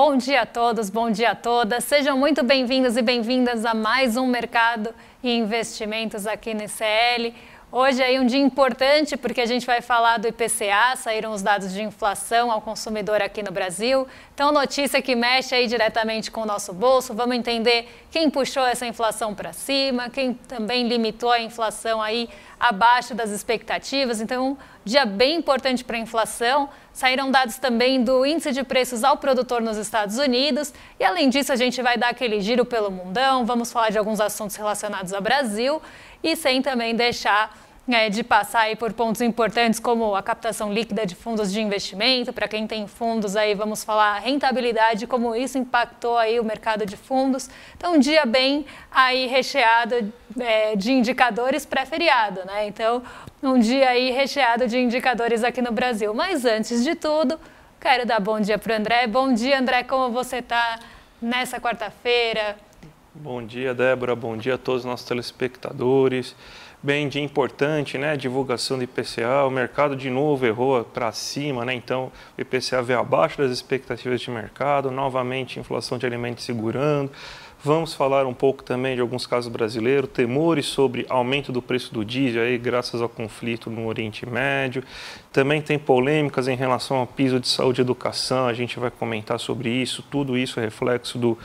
Bom dia a todos, bom dia a todas. Sejam muito bem-vindos e bem-vindas a mais um Mercado e Investimentos aqui no ICL. Hoje é um dia importante porque a gente vai falar do IPCA, saíram os dados de inflação ao consumidor aqui no Brasil. Então, notícia que mexe aí diretamente com o nosso bolso. Vamos entender quem puxou essa inflação para cima, quem também limitou a inflação aí abaixo das expectativas. Então, dia bem importante para a inflação. Saíram dados também do índice de preços ao produtor nos Estados Unidos. E, além disso, a gente vai dar aquele giro pelo mundão. Vamos falar de alguns assuntos relacionados ao Brasil e sem também deixar de passar aí por pontos importantes como a captação líquida de fundos de investimento. Para quem tem fundos aí, vamos falar rentabilidade, como isso impactou aí o mercado de fundos. Então, um dia bem aí recheado de indicadores pré-feriado, né? Então, um dia aí recheado de indicadores aqui no Brasil. Mas antes de tudo, quero dar bom dia para o André. Bom dia, André, como você está nessa quarta-feira? Bom dia, Débora. Bom dia a todos os nossos telespectadores. Bem, dia importante, né? Divulgação do IPCA, o mercado de novo errou para cima, né? Então, o IPCA veio abaixo das expectativas de mercado, novamente inflação de alimentos segurando. Vamos falar um pouco também de alguns casos brasileiros, temores sobre aumento do preço do diesel, aí, graças ao conflito no Oriente Médio. Também tem polêmicas em relação ao piso de saúde e educação, a gente vai comentar sobre isso, tudo isso é reflexo do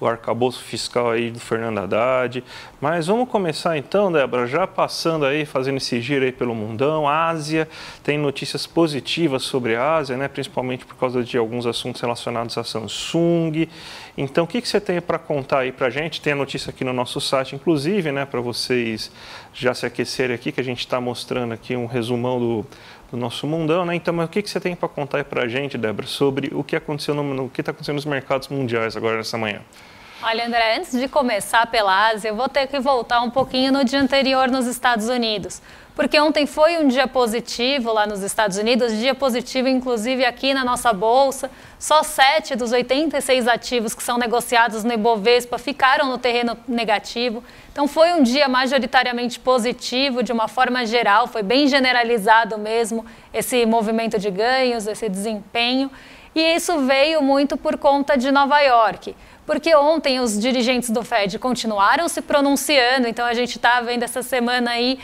arcabouço fiscal aí do Fernando Haddad. Mas vamos começar então, Débora, já passando aí, fazendo esse giro aí pelo mundão. Ásia, tem notícias positivas sobre a Ásia, né? Principalmente por causa de alguns assuntos relacionados à Samsung. Então, o que você tem para contar aí para a gente? Tem a notícia aqui no nosso site, inclusive, né? Para vocês já se aquecerem aqui, que a gente está mostrando aqui um resumão do nosso mundão, né? Então, mas o que você tem para contar aí para a gente, Débora, sobre o que aconteceu o que está acontecendo nos mercados mundiais agora nessa manhã? Olha, André, antes de começar pela Ásia, eu vou ter que voltar um pouquinho no dia anterior nos Estados Unidos, porque ontem foi um dia positivo lá nos Estados Unidos, dia positivo inclusive aqui na nossa bolsa. Só 7 dos 86 ativos que são negociados no Ibovespa ficaram no terreno negativo. Então foi um dia majoritariamente positivo de uma forma geral, foi bem generalizado mesmo esse movimento de ganhos, esse desempenho. E isso veio muito por conta de Nova York, porque ontem os dirigentes do Fed continuaram se pronunciando, então a gente está vendo essa semana aí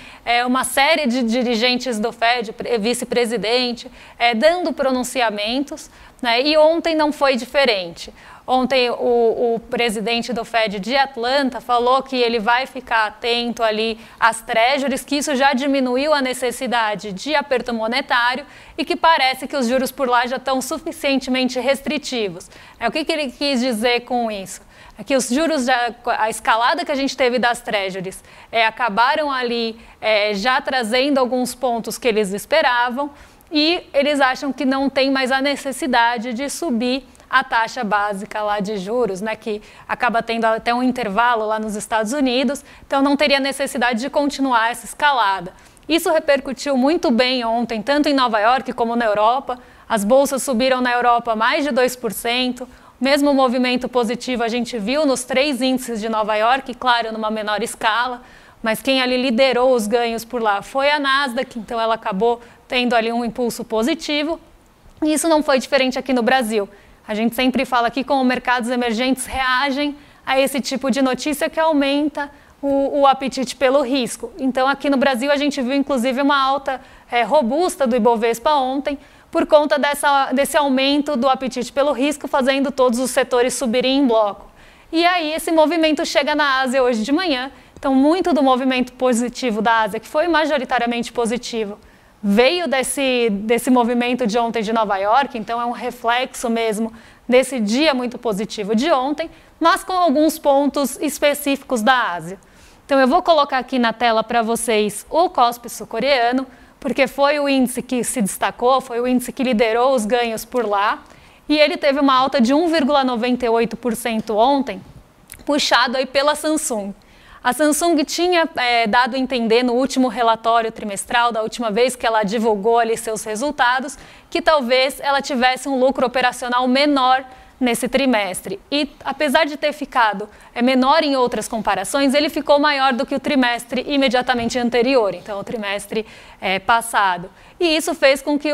uma série de dirigentes do Fed, vice-presidente, dando pronunciamentos, né? E ontem não foi diferente. Ontem o presidente do Fed de Atlanta falou que ele vai ficar atento ali às treasuries, que isso já diminuiu a necessidade de aperto monetário e que parece que os juros por lá já estão suficientemente restritivos. O que ele quis dizer com isso? É que os juros, a escalada que a gente teve das treasuries acabaram ali já trazendo alguns pontos que eles esperavam e eles acham que não tem mais a necessidade de subir a taxa básica lá de juros, né, que acaba tendo até um intervalo lá nos Estados Unidos, então não teria necessidade de continuar essa escalada. Isso repercutiu muito bem ontem, tanto em Nova York como na Europa. As bolsas subiram na Europa mais de 2%, o mesmo movimento positivo a gente viu nos 3 índices de Nova York, claro, numa menor escala, mas quem ali liderou os ganhos por lá foi a Nasdaq, então ela acabou tendo ali um impulso positivo, e isso não foi diferente aqui no Brasil. A gente sempre fala aqui como mercados emergentes reagem a esse tipo de notícia que aumenta o apetite pelo risco. Então, aqui no Brasil, a gente viu, inclusive, uma alta robusta do Ibovespa ontem, por conta desse aumento do apetite pelo risco, fazendo todos os setores subirem em bloco. E aí, esse movimento chega na Ásia hoje de manhã. Então, muito do movimento positivo da Ásia, que foi majoritariamente positivo, veio desse movimento de ontem de Nova York, então é um reflexo mesmo desse dia muito positivo de ontem, mas com alguns pontos específicos da Ásia. Então eu vou colocar aqui na tela para vocês o KOSPI sul-coreano, porque foi o índice que se destacou, foi o índice que liderou os ganhos por lá, e ele teve uma alta de 1,98% ontem, puxado aí pela Samsung. A Samsung tinha dado a entender no último relatório trimestral, da última vez que ela divulgou ali seus resultados, que talvez ela tivesse um lucro operacional menor nesse trimestre. E apesar de ter ficado menor em outras comparações, ele ficou maior do que o trimestre imediatamente anterior, então o trimestre passado. E isso fez com que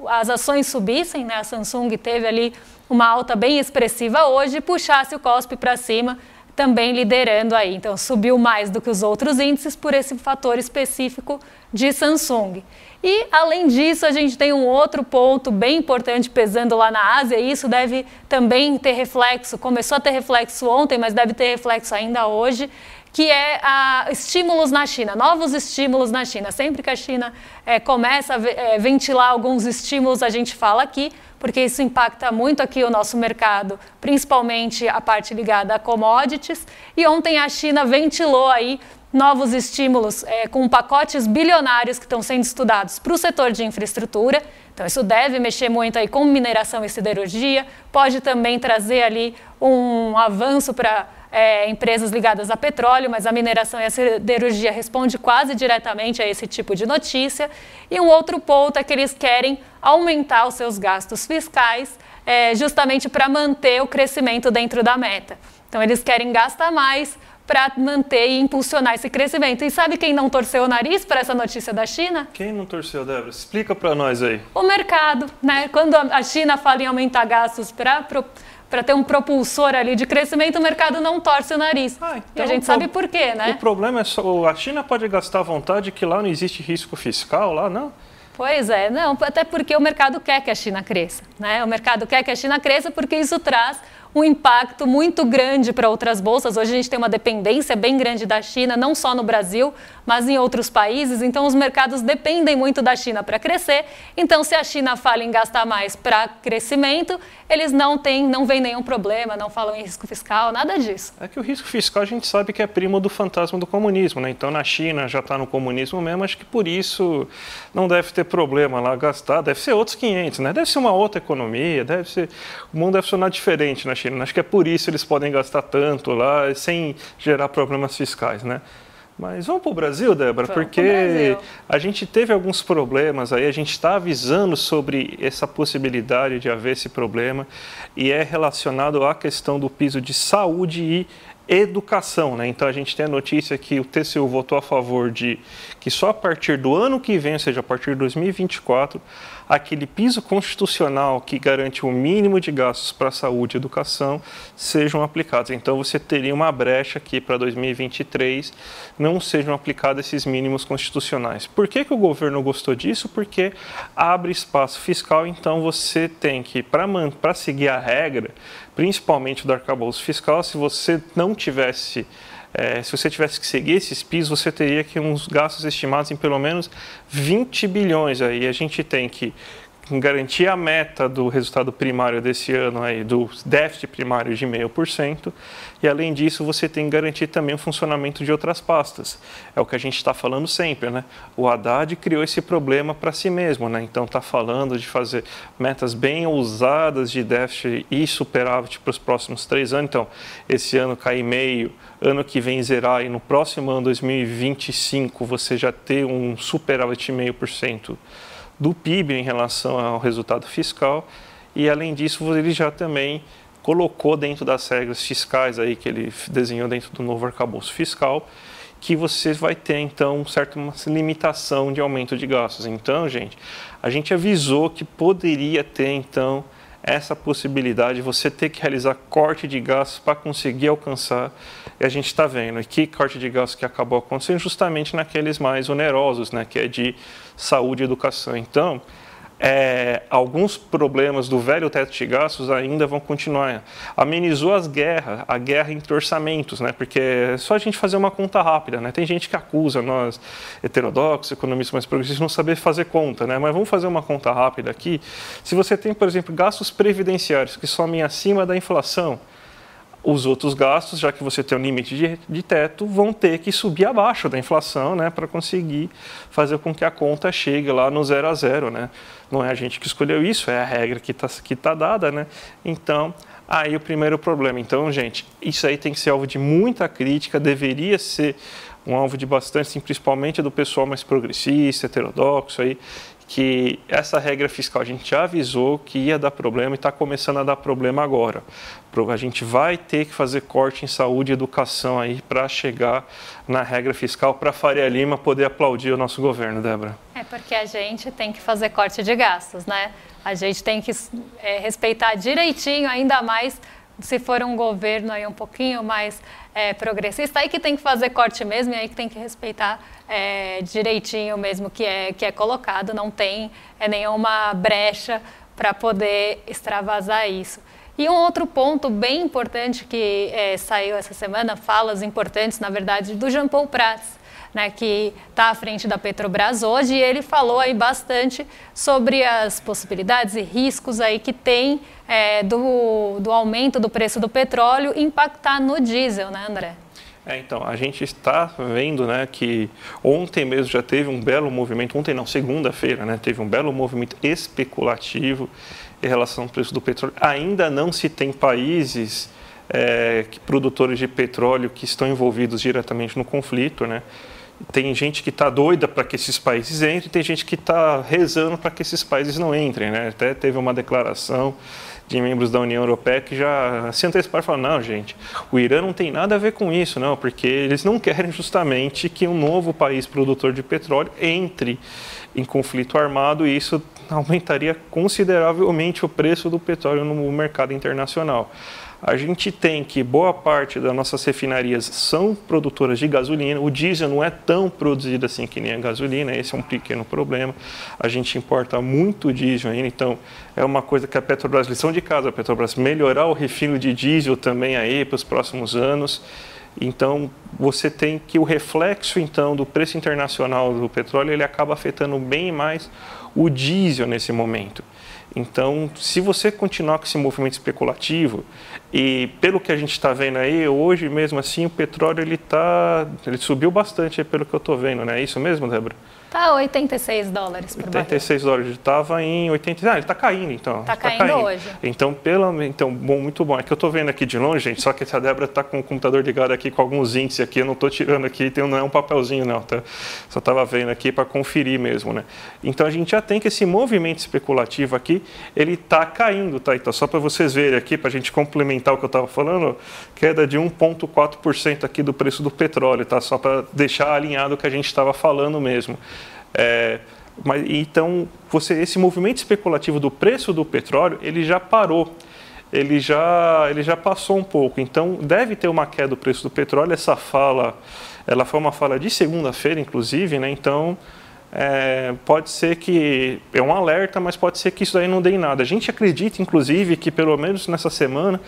as ações subissem, né? A Samsung teve ali uma alta bem expressiva hoje, puxasse o Kospi para cima, também liderando aí. Então, subiu mais do que os outros índices por esse fator específico de Samsung. E, além disso, a gente tem um outro ponto bem importante pesando lá na Ásia, e isso deve também ter reflexo, começou a ter reflexo ontem, mas deve ter reflexo ainda hoje, que é estímulos na China, novos estímulos na China. Sempre que a China começa a ventilar alguns estímulos, a gente fala aqui, porque isso impacta muito aqui o nosso mercado, principalmente a parte ligada a commodities. E ontem a China ventilou aí novos estímulos com pacotes bilionários que estão sendo estudados para o setor de infraestrutura. Então, isso deve mexer muito aí com mineração e siderurgia, pode também trazer ali um avanço para empresas ligadas a petróleo, mas a mineração e a siderurgia responde quase diretamente a esse tipo de notícia. E um outro ponto é que eles querem aumentar os seus gastos fiscais justamente para manter o crescimento dentro da meta. Então, eles querem gastar mais para manter e impulsionar esse crescimento. E sabe quem não torceu o nariz para essa notícia da China? Quem não torceu, Débora? Explica para nós aí. O mercado, né? Quando a China fala em aumentar gastos para ter um propulsor ali de crescimento, o mercado não torce o nariz. Então e a gente sabe por quê, né? O problema é só a China pode gastar à vontade, que lá não existe risco fiscal, lá não? Pois é, não, até porque o mercado quer que a China cresça, né? O mercado quer que a China cresça porque isso traz um impacto muito grande para outras bolsas. Hoje a gente tem uma dependência bem grande da China, não só no Brasil, mas em outros países. Então, os mercados dependem muito da China para crescer. Então, se a China fala em gastar mais para crescimento, eles não veem nenhum problema, não falam em risco fiscal, nada disso. É que o risco fiscal a gente sabe que é primo do fantasma do comunismo, né? Então, na China já está no comunismo mesmo, acho que por isso não deve ter problema lá gastar, deve ser outros 500, né? Deve ser uma outra economia, o mundo deve funcionar diferente na China. Acho que é por isso eles podem gastar tanto lá, sem gerar problemas fiscais, né? Mas vamos para o Brasil, Débora, porque a gente teve alguns problemas aí, a gente está avisando sobre essa possibilidade de haver esse problema e é relacionado à questão do piso de saúde e educação, né? Então a gente tem a notícia que o TCU votou a favor de que só a partir do ano que vem, ou seja, a partir de 2024, aquele piso constitucional que garante o mínimo de gastos para saúde e educação sejam aplicados. Então você teria uma brecha aqui para 2023, não sejam aplicados esses mínimos constitucionais. Por que o governo gostou disso? Porque abre espaço fiscal, então você tem que, para seguir a regra, principalmente do arcabouço fiscal, se você tivesse que seguir esses pisos, você teria que uns gastos estimados em pelo menos 20 bilhões. Aí a gente tem que garantir a meta do resultado primário desse ano, aí, do déficit primário de 0,5%, e além disso você tem que garantir também o funcionamento de outras pastas. É o que a gente está falando sempre, né? O Haddad criou esse problema para si mesmo, né? Então está falando de fazer metas bem ousadas de déficit e superávit para os próximos 3 anos. Então, esse ano cair meio, ano que vem zerar, e no próximo ano, 2025, você já ter um superávit de 0,5% do PIB em relação ao resultado fiscal, e além disso ele já também colocou dentro das regras fiscais aí que ele desenhou dentro do novo arcabouço fiscal, que você vai ter então uma limitação de aumento de gastos. Então, gente, a gente avisou que poderia ter então essa possibilidade de você ter que realizar corte de gastos para conseguir alcançar, e a gente está vendo que corte de gastos que acabou acontecendo justamente naqueles mais onerosos, né, que é de saúde e educação. Então, alguns problemas do velho teto de gastos ainda vão continuar. Amenizou a guerra entre orçamentos, né? Porque é só a gente fazer uma conta rápida, né? Tem gente que acusa nós, heterodoxos, economistas mais progressistas, não saber fazer conta, né? Mas vamos fazer uma conta rápida aqui. Se você tem, por exemplo, gastos previdenciários que somem acima da inflação, os outros gastos, já que você tem um limite de teto, vão ter que subir abaixo da inflação, né, para conseguir fazer com que a conta chegue lá no 0 a 0, né? Não é a gente que escolheu isso, é a regra que tá dada, né? Então, aí o primeiro problema. Então, gente, isso aí tem que ser alvo de muita crítica, deveria ser um alvo de bastante, principalmente do pessoal mais progressista, heterodoxo aí, que essa regra fiscal a gente já avisou que ia dar problema e está começando a dar problema agora. A gente vai ter que fazer corte em saúde e educação aí para chegar na regra fiscal, para a Faria Lima poder aplaudir o nosso governo, Débora. porque a gente tem que fazer corte de gastos, né? A gente tem que respeitar direitinho, ainda mais se for um governo aí um pouquinho mais progressista, aí que tem que fazer corte mesmo, e aí que tem que respeitar direitinho mesmo que é colocado, não tem nenhuma brecha para poder extravasar isso. E um outro ponto bem importante que saiu essa semana, falas importantes, na verdade, do Jean Paul Prats, né, que está à frente da Petrobras hoje, e ele falou aí bastante sobre as possibilidades e riscos aí que tem do aumento do preço do petróleo impactar no diesel, né, André? Então, a gente está vendo, né, que ontem mesmo já teve um belo movimento, ontem não, segunda-feira, né, teve um belo movimento especulativo em relação ao preço do petróleo. Ainda não se tem países produtores de petróleo que estão envolvidos diretamente no conflito, né? Tem gente que está doida para que esses países entrem, tem gente que está rezando para que esses países não entrem, né? Até teve uma declaração de membros da União Europeia que já se anteciparam e falaram, não, gente, o Irã não tem nada a ver com isso, não, porque eles não querem justamente que um novo país produtor de petróleo entre em conflito armado, e isso aumentaria consideravelmente o preço do petróleo no mercado internacional. A gente tem que boa parte das nossas refinarias são produtoras de gasolina, o diesel não é tão produzido assim que nem a gasolina, esse é um pequeno problema. A gente importa muito diesel ainda, então é uma coisa que a Petrobras, lição de casa, a Petrobras melhorar o refino de diesel também aí para os próximos anos. Então, você tem que o reflexo então do preço internacional do petróleo, ele acaba afetando bem mais o diesel nesse momento. Então, se você continuar com esse movimento especulativo, e pelo que a gente está vendo aí, hoje mesmo assim o petróleo ele subiu bastante pelo que eu estou vendo, né? É isso mesmo, Débora? Tá $86 por barril. $86, estava em 80. Ele está caindo, então. Está caindo hoje. Então, bom, muito bom. É que eu estou vendo aqui de longe, gente, só que a Débora está com o computador ligado aqui com alguns índices aqui, eu não estou tirando aqui, não é um papelzinho não, tá? Só estava vendo aqui para conferir mesmo, né? Então, a gente já tem que esse movimento especulativo aqui, ele está caindo, tá? Então, só para vocês verem aqui, para a gente complementar o que eu estava falando, queda de 1,4% aqui do preço do petróleo, tá? Só para deixar alinhado o que a gente estava falando mesmo. Então, esse movimento especulativo do preço do petróleo, ele já parou, ele já passou um pouco. Então, deve ter uma queda do preço do petróleo. Essa fala, ela foi uma fala de segunda-feira, inclusive, né? Então, pode ser que é um alerta, mas pode ser que isso daí não dê em nada. A gente acredita, inclusive, que pelo menos nessa semana,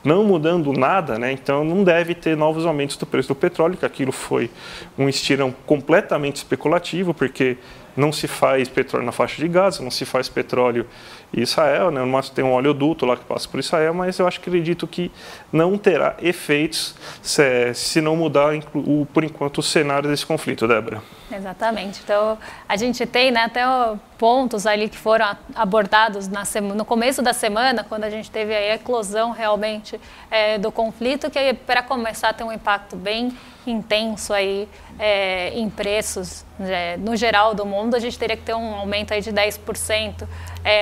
não mudando nada, né? Então não deve ter novos aumentos do preço do petróleo, que aquilo foi um estirão completamente especulativo, porque não se faz petróleo na faixa de Gaza, não se faz petróleo em Israel, né? No máximo tem um oleoduto lá que passa por Israel, mas eu acredito que não terá efeitos se não mudar, por enquanto, o cenário desse conflito, Débora. Exatamente. Então, a gente tem, né, até pontos ali que foram abordados no começo da semana, quando a gente teve a eclosão realmente do conflito, que para começar a ter um impacto bem intenso aí em preços no geral do mundo, a gente teria que ter um aumento aí de 10%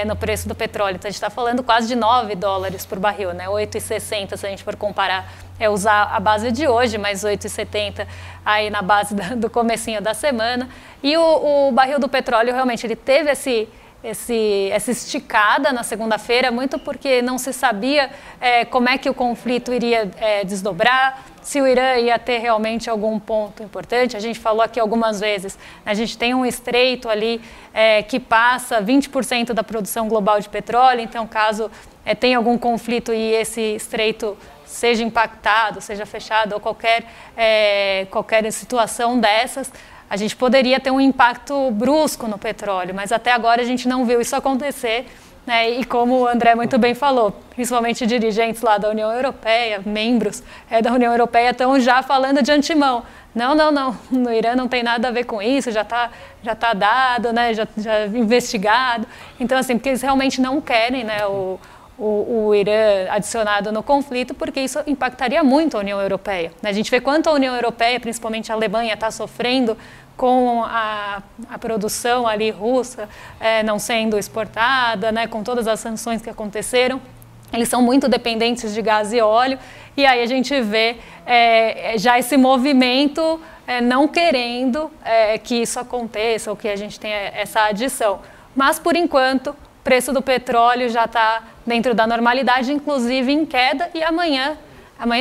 no preço do petróleo. Então, a gente está falando quase de $9 por barril, né? 8,60 se a gente for comparar, usar a base de hoje, mais 8,70 aí na base do comecinho da semana. E o barril do petróleo realmente ele teve essa esticada na segunda-feira, muito porque não se sabia como é que o conflito iria desdobrar, se o Irã ia ter realmente algum ponto importante. A gente falou aqui algumas vezes, a gente tem um estreito ali que passa 20% da produção global de petróleo, então caso tenha algum conflito e esse estreito seja impactado, seja fechado ou qualquer situação dessas, a gente poderia ter um impacto brusco no petróleo, mas até agora a gente não viu isso acontecer, né? E como o André muito bem falou, principalmente dirigentes lá da União Europeia, membros da União Europeia estão já falando de antemão. Não, no Irã não tem nada a ver com isso, já tá dado, né? já investigado. Então, assim, porque eles realmente não querem, né, o Irã adicionado no conflito, porque isso impactaria muito a União Europeia. A gente vê quanto a União Europeia, principalmente a Alemanha, está sofrendo com a produção ali russa não sendo exportada, né, com todas as sanções que aconteceram. Eles são muito dependentes de gás e óleo, e aí a gente vê já esse movimento não querendo que isso aconteça ou que a gente tenha essa adição. Mas, por enquanto, o preço do petróleo já está dentro da normalidade, inclusive em queda, e amanhã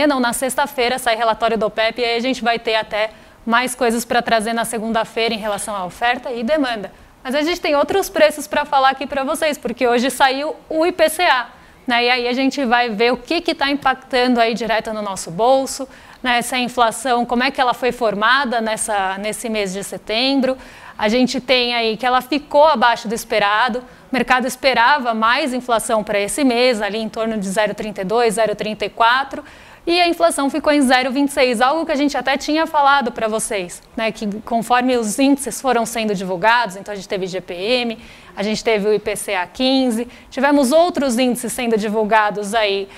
não, na sexta-feira sai relatório do OPEP e aí a gente vai ter até mais coisas para trazer na segunda-feira em relação à oferta e demanda. Mas a gente tem outros preços para falar aqui para vocês, porque hoje saiu o IPCA, né? E aí a gente vai ver o que está impactando aí direto no nosso bolso, né? Essa inflação, como é que ela foi formada nesse mês de setembro. A gente tem aí que ela ficou abaixo do esperado, o mercado esperava mais inflação para esse mês, ali em torno de 0,32, 0,34, e a inflação ficou em 0,26, algo que a gente até tinha falado para vocês, né, que conforme os índices foram sendo divulgados, então a gente teve IGPM, a gente teve o IPCA 15, tivemos outros índices sendo divulgados aí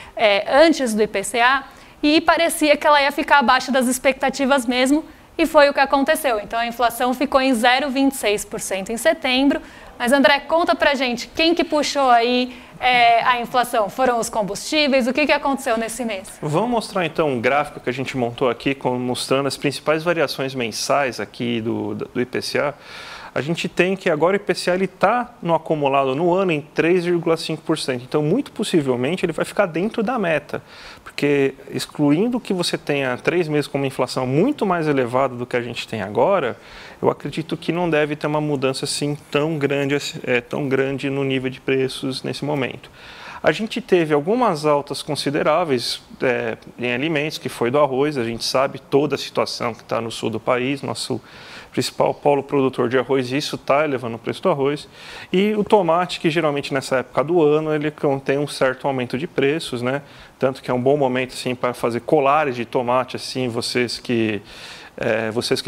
antes do IPCA, e parecia que ela ia ficar abaixo das expectativas mesmo, e foi o que aconteceu. Então a inflação ficou em 0,26% em setembro. Mas André, conta pra gente, quem que puxou aí a inflação? Foram os combustíveis? O que aconteceu nesse mês? Vamos mostrar então um gráfico que a gente montou aqui, mostrando as principais variações mensais aqui do IPCA. A gente tem que agora o IPCA está no acumulado no ano em 3,5%. Então, muito possivelmente, ele vai ficar dentro da meta. Porque, excluindo que você tenha 3 meses com uma inflação muito mais elevada do que a gente tem agora, eu acredito que não deve ter uma mudança assim tão grande no nível de preços nesse momento. A gente teve algumas altas consideráveis em alimentos, que foi do arroz. A gente sabe toda a situação que está no sul do país, nosso principal polo produtor de arroz, e isso está elevando o preço do arroz. E o tomate, que geralmente nessa época do ano ele contém um certo aumento de preços, né? Tanto que é um bom momento assim, para fazer colares de tomate, assim, vocês que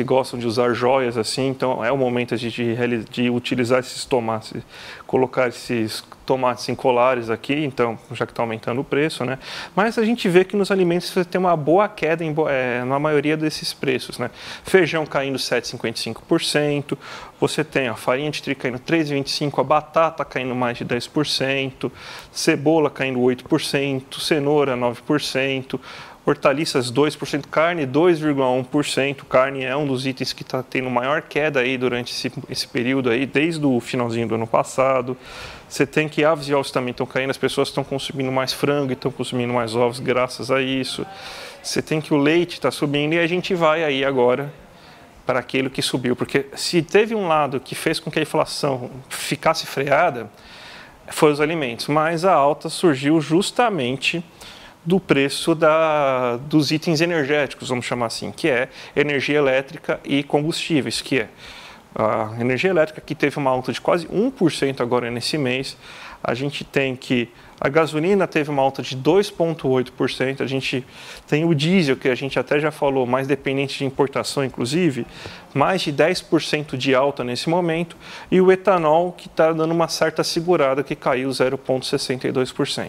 gostam de usar joias, assim, então é o momento de utilizar esses tomates, colocar esses tomates em colares aqui, então, já que está aumentando o preço, né? Mas a gente vê que nos alimentos você tem uma boa queda na maioria desses preços, né? Feijão caindo 7,55%, você tem a farinha de trigo caindo 3,25%, a batata caindo mais de 10%, cebola caindo 8%, cenoura 9%, hortaliças 2%, carne 2,1%. Carne é um dos itens que está tendo maior queda aí durante esse período aí, desde o finalzinho do ano passado. Você tem que aves e ovos também estão caindo, as pessoas estão consumindo mais frango e estão consumindo mais ovos graças a isso. Você tem que o leite está subindo e a gente vai aí agora para aquilo que subiu. Porque se teve um lado que fez com que a inflação ficasse freada, foi os alimentos. Mas a alta surgiu justamente do preço dos itens energéticos, vamos chamar assim, que é energia elétrica e combustíveis, que é a energia elétrica, que teve uma alta de quase 1% agora nesse mês. A gente tem que a gasolina teve uma alta de 2,8%, a gente tem o diesel, que a gente até já falou, mais dependente de importação, inclusive, mais de 10% de alta nesse momento, e o etanol, que está dando uma certa segurada, que caiu 0,62%.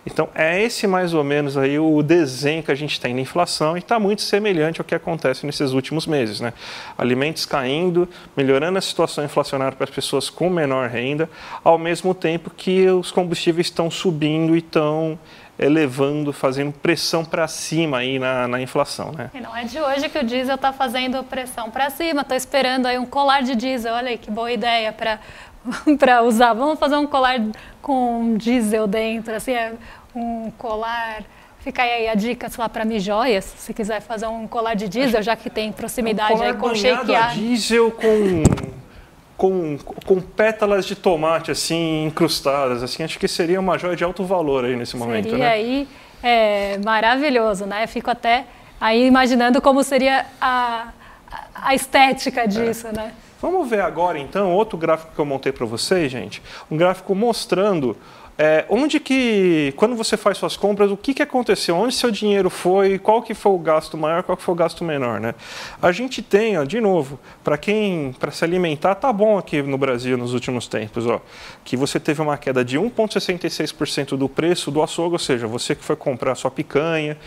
Então, é esse mais ou menos aí o desenho que a gente tem na inflação e está muito semelhante ao que acontece nesses últimos meses, né? Alimentos caindo, melhorando a situação inflacionária para as pessoas com menor renda, ao mesmo tempo que os combustíveis estão subindo e estão elevando, fazendo pressão para cima aí na inflação, né? E não é de hoje que o diesel está fazendo pressão para cima, estou esperando aí um colar de diesel, olha aí que boa ideia para usar. Vamos fazer um colar com diesel dentro, assim, um colar. Fica aí a dica, sei lá, para mijóias, se quiser fazer um colar de diesel, já que tem proximidade aí com shakear. Diesel com pétalas de tomate assim incrustadas, assim, acho que seria uma joia de alto valor aí nesse momento, seria, né? Aí maravilhoso, né? Fico até aí imaginando como seria a estética disso, né? Vamos ver agora, então, outro gráfico que eu montei para vocês, gente. Um gráfico mostrando onde que, quando você faz suas compras, o que aconteceu, onde seu dinheiro foi, qual que foi o gasto maior, qual que foi o gasto menor, né? A gente tem, ó, de novo, para se alimentar, tá bom aqui no Brasil nos últimos tempos, ó, que você teve uma queda de 1,66% do preço do açougue, ou seja, você que foi comprar sua picanha,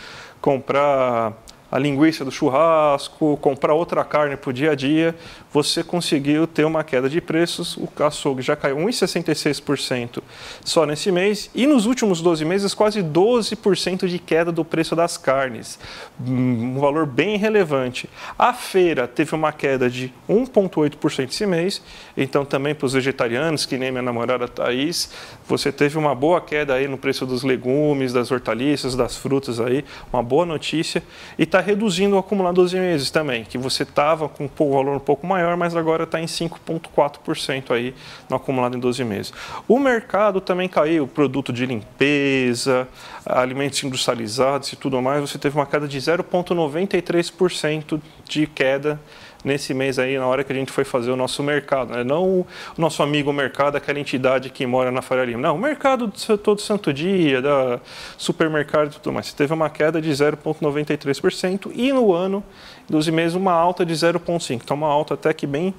comprar a linguiça do churrasco, comprar outra carne para o dia a dia, você conseguiu ter uma queda de preços. O açougue já caiu 1,66% só nesse mês e nos últimos 12 meses quase 12% de queda do preço das carnes, um valor bem relevante. A feira teve uma queda de 1,8% esse mês, então também para os vegetarianos, que nem minha namorada Thaís, você teve uma boa queda aí no preço dos legumes, das hortaliças, das frutas aí, uma boa notícia, e está reduzindo o acumulado 12 meses também, que você estava com um valor um pouco maior, mas agora está em 5,4% aí no acumulado em 12 meses. O mercado também caiu, produto de limpeza, alimentos industrializados e tudo mais, você teve uma queda de 0,93% de queda nesse mês aí, na hora que a gente foi fazer o nosso mercado, né? Não o nosso amigo mercado, aquela entidade que mora na Faria Lima. Não, o mercado todo santo dia, da supermercado e tudo mais. Você teve uma queda de 0,93% e no ano, 12 meses, uma alta de 0,5%. Então, uma alta até que bem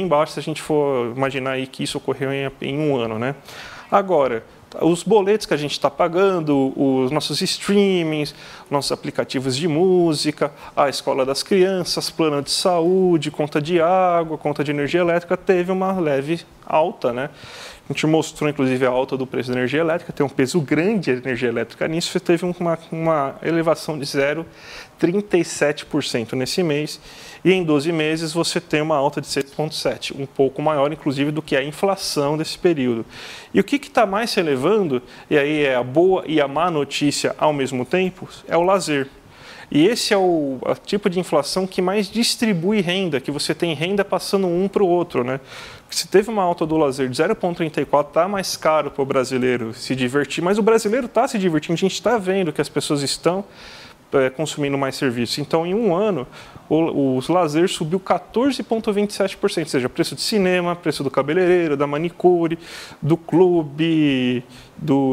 baixa se a gente for imaginar aí que isso ocorreu em um ano, né? Agora, os boletos que a gente está pagando, os nossos streamings, nossos aplicativos de música, a escola das crianças, plano de saúde, conta de água, conta de energia elétrica, teve uma leve alta, né? A gente mostrou, inclusive, a alta do preço da energia elétrica, tem um peso grande a energia elétrica nisso, você teve uma elevação de 0,37% nesse mês, e em 12 meses você tem uma alta de 6,7%, um pouco maior, inclusive, do que a inflação desse período. E o que está mais se elevando, e aí é a boa e a má notícia ao mesmo tempo, é o lazer. E esse é o tipo de inflação que mais distribui renda, que você tem renda passando um para o outro, né? Se teve uma alta do lazer de 0,34, está mais caro para o brasileiro se divertir, mas o brasileiro está se divertindo, a gente está vendo que as pessoas estão consumindo mais serviços. Então, em um ano, os lazer subiu 14,27%, ou seja, preço de cinema, preço do cabeleireiro, da manicure, do clube,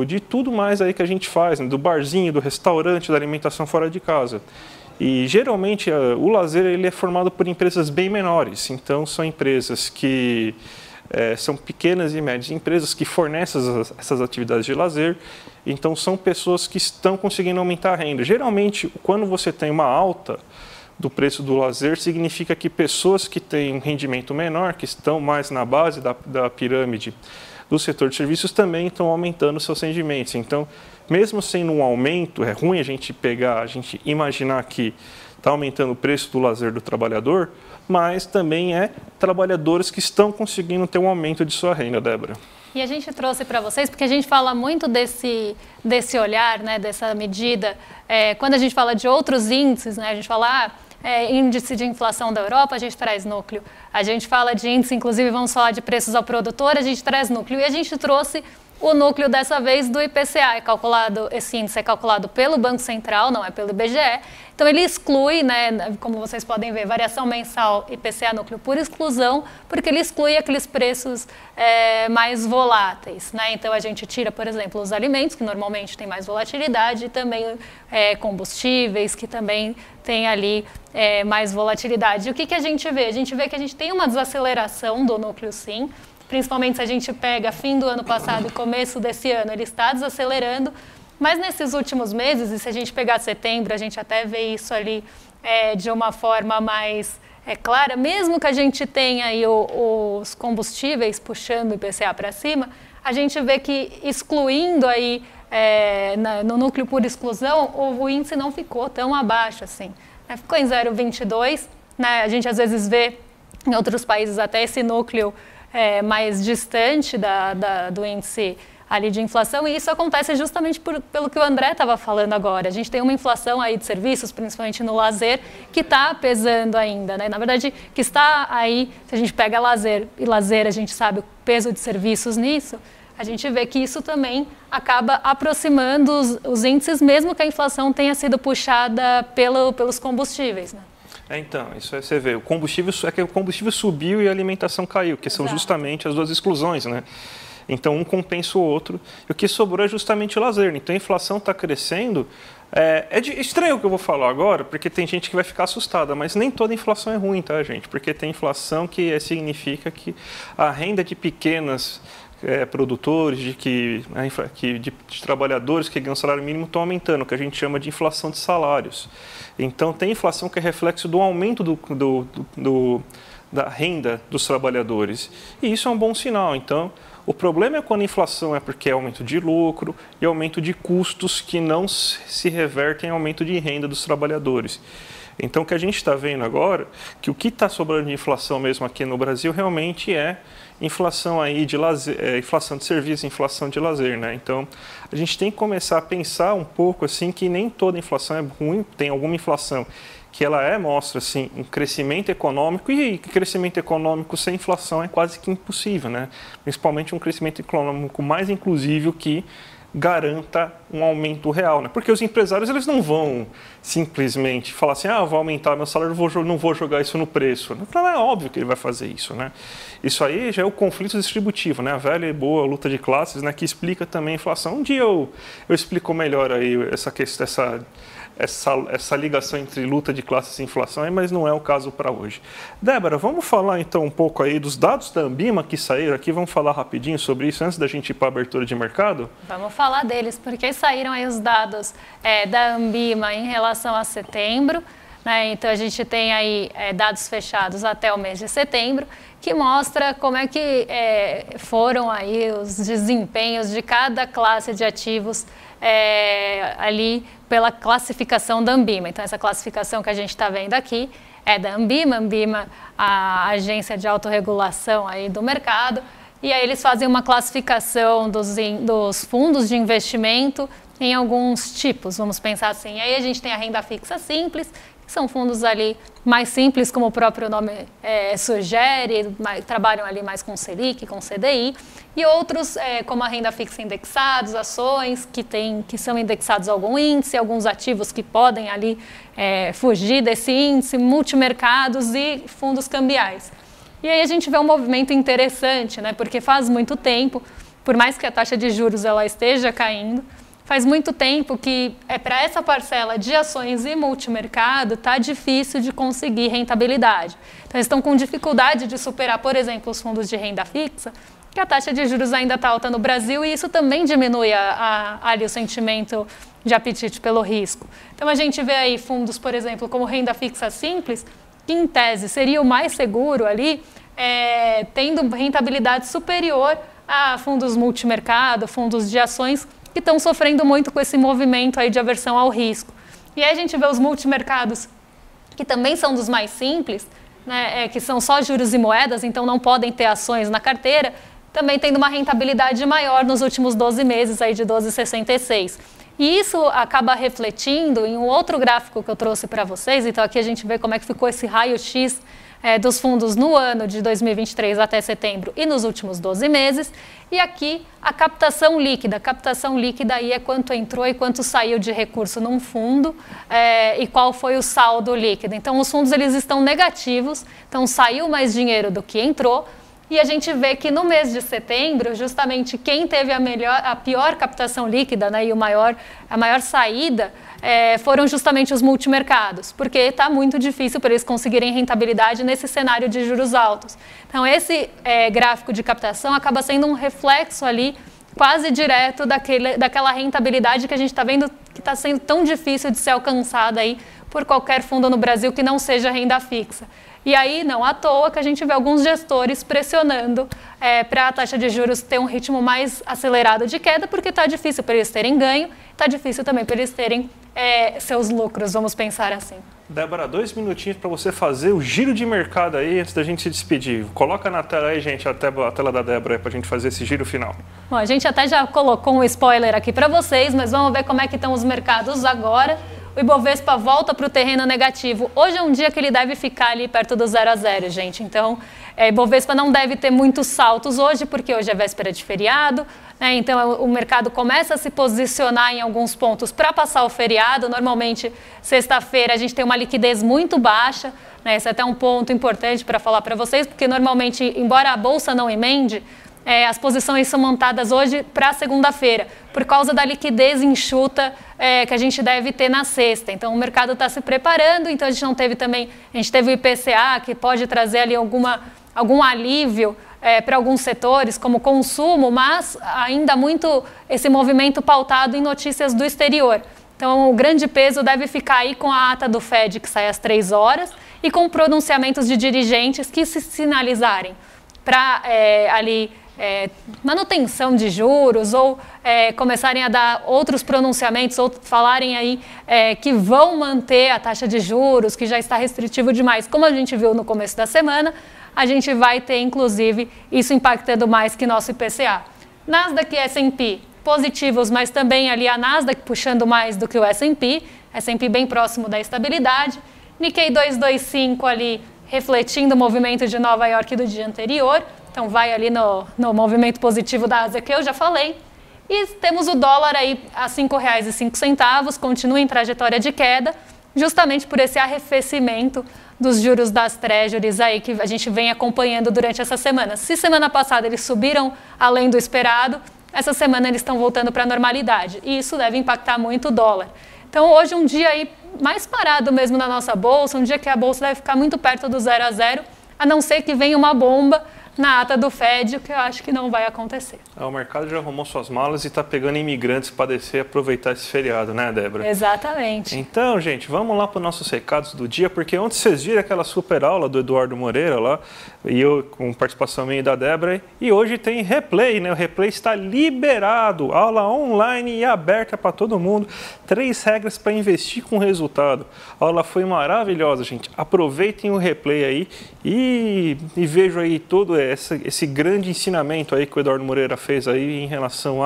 de tudo mais aí que a gente faz, né? Do barzinho, do restaurante, da alimentação fora de casa. E, geralmente, o lazer ele é formado por empresas bem menores. Então, são empresas que são pequenas e médias empresas que fornecem essas atividades de lazer. Então, são pessoas que estão conseguindo aumentar a renda. Geralmente, quando você tem uma alta do preço do lazer, significa que pessoas que têm um rendimento menor, que estão mais na base da pirâmide do setor de serviços, também estão aumentando seus rendimentos. Então, mesmo sendo um aumento, é ruim a gente imaginar que está aumentando o preço do lazer do trabalhador, mas também trabalhadores que estão conseguindo ter um aumento de sua renda, Débora. E a gente trouxe para vocês, porque a gente fala muito desse olhar, né, dessa medida, quando a gente fala de outros índices, né, a gente fala índice de inflação da Europa, a gente traz núcleo. A gente fala de índice, inclusive vamos falar de preços ao produtor, a gente traz núcleo. E a gente trouxe o núcleo dessa vez do IPCA, esse índice é calculado pelo Banco Central, não é pelo IBGE. Então ele exclui, né, como vocês podem ver, variação mensal IPCA núcleo por exclusão, porque ele exclui aqueles preços mais voláteis, né? Então a gente tira, por exemplo, os alimentos, que normalmente tem mais volatilidade, e também combustíveis, que também tem ali mais volatilidade. E o que a gente vê? A gente vê que a gente tem uma desaceleração do núcleo, sim. Principalmente se a gente pega fim do ano passado e começo desse ano, ele está desacelerando, mas nesses últimos meses, e se a gente pegar setembro, a gente até vê isso ali de uma forma mais clara, mesmo que a gente tenha aí os combustíveis puxando o IPCA para cima, a gente vê que excluindo aí no núcleo por exclusão, o índice não ficou tão abaixo assim, né? Ficou em 0,22, né? A gente às vezes vê em outros países até esse núcleo mais distante do índice ali de inflação, e isso acontece justamente pelo que o André estava falando agora. A gente tem uma inflação aí de serviços, principalmente no lazer, que está pesando ainda, né? Na verdade, que está aí, se a gente pega lazer, e lazer a gente sabe o peso de serviços nisso, a gente vê que isso também acaba aproximando os índices, mesmo que a inflação tenha sido puxada pelos combustíveis, né? Então, isso você vê, o combustível subiu e a alimentação caiu, que são justamente as duas exclusões, né? Então, um compensa o outro, e o que sobrou é justamente o lazer. Então, a inflação está crescendo, Estranho o que eu vou falar agora, porque tem gente que vai ficar assustada, mas nem toda inflação é ruim, tá, gente? Porque tem inflação que significa que a renda de pequenas produtores, de trabalhadores que ganham salário mínimo estão aumentando, que a gente chama de inflação de salários. Então, tem inflação que é reflexo do aumento da renda dos trabalhadores. E isso é um bom sinal. Então, o problema é quando a inflação é porque é aumento de lucro e aumento de custos que não se revertem em aumento de renda dos trabalhadores. Então, o que a gente está vendo agora, que o que está sobrando de inflação mesmo aqui no Brasil realmente é inflação aí de lazer, inflação de serviço, inflação de lazer, né? Então, a gente tem que começar a pensar um pouco assim que nem toda inflação é ruim, tem alguma inflação que ela mostra assim um crescimento econômico, e crescimento econômico sem inflação é quase que impossível, né? Principalmente um crescimento econômico mais inclusivo que garanta um aumento real, né? Porque os empresários eles não vão simplesmente falar assim, vou aumentar meu salário, não vou jogar isso no preço. Não é óbvio que ele vai fazer isso, né? Isso aí já é o conflito distributivo, né? A velha e boa luta de classes, né? Que explica também a inflação. Um dia eu explico melhor aí essa ligação entre luta de classes e inflação, mas não é o caso para hoje. Débora, vamos falar então um pouco aí dos dados da Anbima que saíram aqui, vamos falar rapidinho sobre isso antes da gente ir para a abertura de mercado? Vamos falar deles, porque saíram aí os dados da Anbima em relação a setembro, né? Então a gente tem aí dados fechados até o mês de setembro, que mostra como é que foram aí os desempenhos de cada classe de ativos ali pela classificação da Anbima. Então, essa classificação que a gente está vendo aqui é da Anbima. Anbima, a agência de autorregulação aí do mercado. E aí eles fazem uma classificação dos fundos de investimento em alguns tipos, vamos pensar assim. Aí a gente tem a renda fixa simples, que são fundos ali mais simples, como o próprio nome sugere, trabalham ali mais com Selic, com CDI, e outros como a renda fixa indexados, ações que são indexados a algum índice, alguns ativos que podem ali fugir desse índice, multimercados e fundos cambiais. E aí a gente vê um movimento interessante, né? Porque faz muito tempo, por mais que a taxa de juros ela esteja caindo, faz muito tempo que para essa parcela de ações e multimercado está difícil de conseguir rentabilidade. Então, eles estão com dificuldade de superar, por exemplo, os fundos de renda fixa, que a taxa de juros ainda está alta no Brasil e isso também diminui ali o sentimento de apetite pelo risco. Então, a gente vê aí fundos, por exemplo, como renda fixa simples, que em tese seria o mais seguro ali, tendo rentabilidade superior a fundos multimercado, fundos de ações, que estão sofrendo muito com esse movimento aí de aversão ao risco. E aí a gente vê os multimercados, que também são dos mais simples, né, que são só juros e moedas, então não podem ter ações na carteira, também tendo uma rentabilidade maior nos últimos 12 meses, aí de 12,66. E isso acaba refletindo em um outro gráfico que eu trouxe para vocês, então aqui a gente vê como é que ficou esse raio-x dos fundos no ano de 2023 até setembro e nos últimos 12 meses. E aqui a captação líquida. A captação líquida aí é quanto entrou e quanto saiu de recurso num fundo e qual foi o saldo líquido. Então, os fundos eles estão negativos, então saiu mais dinheiro do que entrou. E a gente vê que no mês de setembro, justamente quem teve a pior captação líquida, né, e a maior saída foram justamente os multimercados, porque está muito difícil para eles conseguirem rentabilidade nesse cenário de juros altos. Então, esse gráfico de captação acaba sendo um reflexo ali quase direto daquela rentabilidade que a gente está vendo que está sendo tão difícil de ser alcançada aí por qualquer fundo no Brasil que não seja renda fixa. E aí, não à toa que a gente vê alguns gestores pressionando para a taxa de juros ter um ritmo mais acelerado de queda, porque está difícil para eles terem ganho, está difícil também para eles terem seus lucros, vamos pensar assim. Débora, 2 minutinhos para você fazer o giro de mercado aí antes da gente se despedir. Coloca na tela aí, gente, a tela da Débora para a gente fazer esse giro final. Bom, a gente até já colocou um spoiler aqui para vocês, mas vamos ver como é que estão os mercados agora. O Ibovespa volta para o terreno negativo. Hoje é um dia que ele deve ficar ali perto do 0 a 0, gente. Então, Ibovespa não deve ter muitos saltos hoje, porque hoje é véspera de feriado, né? Então, o mercado começa a se posicionar em alguns pontos para passar o feriado. Normalmente, sexta-feira, a gente tem uma liquidez muito baixa, né? Esse é até um ponto importante para falar para vocês, porque normalmente, embora a Bolsa não emende, as posições são montadas hoje para segunda-feira, por causa da liquidez enxuta que a gente deve ter na sexta. Então, o mercado está se preparando, então a gente não teve também, a gente teve o IPCA, que pode trazer ali algum alívio para alguns setores, como consumo, mas ainda muito esse movimento pautado em notícias do exterior. Então, o grande peso deve ficar aí com a ata do FED, que sai às 3 horas, e com pronunciamentos de dirigentes que se sinalizarem para manutenção de juros ou começarem a dar outros pronunciamentos ou falarem aí que vão manter a taxa de juros, que já está restritivo demais. Como a gente viu no começo da semana, a gente vai ter, inclusive, isso impactando mais que nosso IPCA. Nasdaq e S&P positivos, mas também ali a Nasdaq puxando mais do que o S&P bem próximo da estabilidade. Nikkei 225 ali refletindo o movimento de Nova York do dia anterior, então vai ali no movimento positivo da Ásia que eu já falei. E temos o dólar aí a R$ 5,05, continua em trajetória de queda, justamente por esse arrefecimento dos juros das treasuries aí que a gente vem acompanhando durante essa semana. Se semana passada eles subiram além do esperado, essa semana eles estão voltando para a normalidade e isso deve impactar muito o dólar. Então hoje um dia aí mais parado mesmo na nossa bolsa, um dia que a bolsa deve ficar muito perto do 0 a 0, a não ser que venha uma bomba na ata do FED, o que eu acho que não vai acontecer. O mercado já arrumou suas malas e está pegando imigrantes para descer e aproveitar esse feriado, né, Débora? Exatamente. Então, gente, vamos lá para os nossos recados do dia, porque ontem vocês viram aquela super aula do Eduardo Moreira lá, e eu com participação minha e da Débora, e hoje tem replay, né? O replay está liberado, aula online e aberta para todo mundo, 3 regras para investir com resultado. A aula foi maravilhosa, gente. Aproveitem o replay aí e vejo aí todo esse grande ensinamento aí que o Eduardo Moreira fez aí em relação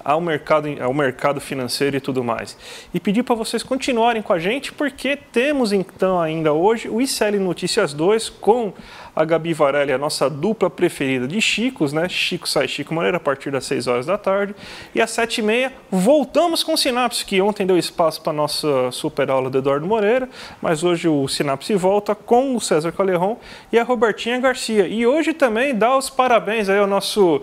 ao mercado financeiro e tudo mais. E pedir para vocês continuarem com a gente, porque temos então ainda hoje o ICL Notícias 2 com a Gabi Varelli, a nossa dupla preferida de Chicos, né? Chico sai, Chico Moreira, a partir das 6 horas da tarde. E às 7h30 voltamos com o Sinapse, que ontem deu espaço para a nossa super aula do Eduardo Moreira, mas hoje o Sinapse volta com o César Caleron e a Robertinha Garcia. E hoje também dá os parabéns aí ao nosso...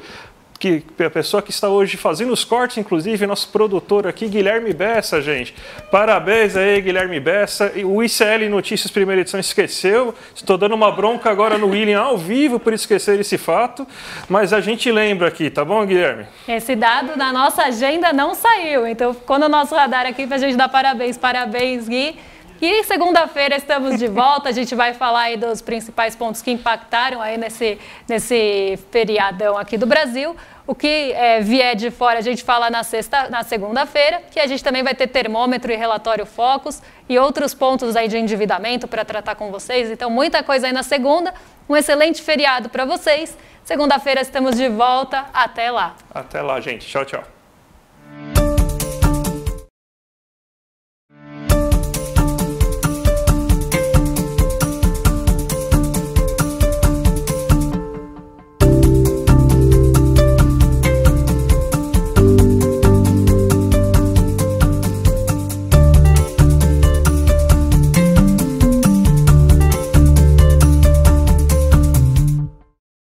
a pessoa que está hoje fazendo os cortes, inclusive, nosso produtor aqui, Guilherme Bessa, gente. Parabéns aí, Guilherme Bessa. O ICL Notícias primeira edição esqueceu. Estou dando uma bronca agora no William ao vivo por esquecer esse fato, mas a gente lembra aqui, tá bom, Guilherme? Esse dado na nossa agenda não saiu, então ficou no nosso radar aqui para a gente dar parabéns. Parabéns, Gui. E segunda-feira estamos de volta, a gente vai falar aí dos principais pontos que impactaram aí nesse feriadão aqui do Brasil. O que vier de fora a gente fala na segunda-feira, que a gente também vai ter termômetro e relatório Focus e outros pontos aí de endividamento para tratar com vocês. Então, muita coisa aí na segunda. Um excelente feriado para vocês. Segunda-feira estamos de volta. Até lá. Até lá, gente. Tchau, tchau.